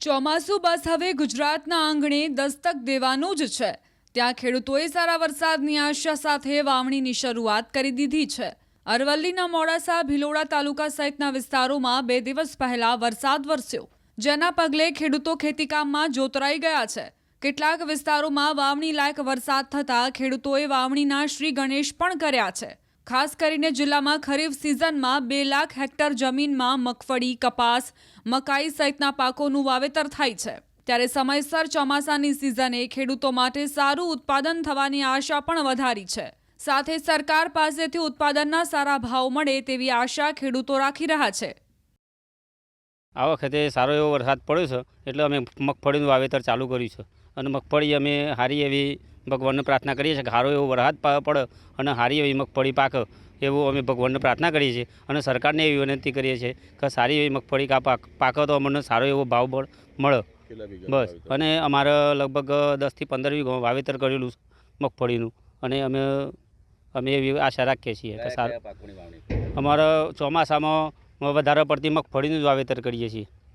ચોમાસું બસ હવે ગુજરાતના આંગણે દસ્તક દેવાનું જ છે। ત્યાં ખેડૂતોએ સારા વરસાદની આશા સાથે વાવણીની શરૂઆત કરી દીધી છે। અરવલ્લીના મોડાસા, ભિલોડા તાલુકા સહિતના વિસ્તારોમાં 2 દિવસ પહેલા વરસાદ વરસ્યો, જેના પગલે ખેડૂતો ખેતીકામમાં જોતરાઈ ગયા છે। કેટલાક વિસ્તારોમાં વાવણી લાયક વરસાદ થતાં ખેડૂતોએ વાવણીના શ્રી ગણેશ પણ કર્યા છે। ખાસ કરીને જિલ્લામાં ખરીફ સિઝનમાં 2 લાખ હેક્ટર જમીનમાં મગફળી, કપાસ, મકાઈ સહિતના પાકોનું વાવેતર થાય છે। ત્યારે સમયસર ચોમાસાની સિઝને ખેડૂતો માટે સારું ઉત્પાદન થવાની આશા પણ વધારી છે। સાથે સરકાર પાસેથી ઉત્પાદનના સારા ભાવ મળે તેવી આશા ખેડૂતો રાખી રહ્યા છે। આ વખતે સારો એવો વરસાદ પડ્યો છે એટલે અમે મગફળીનું વાવેતર ચાલુ કર્યું છે અને મગફળી અમે સારી એવી ભગવાનને પ્રાર્થના કરીએ છીએ કે સારો એવો વરસાદ પડે અને સારી એવી મગફળી પાકે એવું અમે ભગવાનને પ્રાર્થના કરીએ છીએ અને સરકારને એવી વિનંતી કરીએ છીએ કે સારી એવી મગફળી પાકે તો અમને સારો એવો ભાવ મળે બસ। અને અમારે લગભગ 10 થી 15 વીઘા વાવેતર કરેલું છે મગફળીનું અને અમે એવી આશા રાખીએ છીએ કે સારું અમારે ચોમાસામાં વધારે પડતી મગફળીનું જ વાવેતર કરીએ છીએ।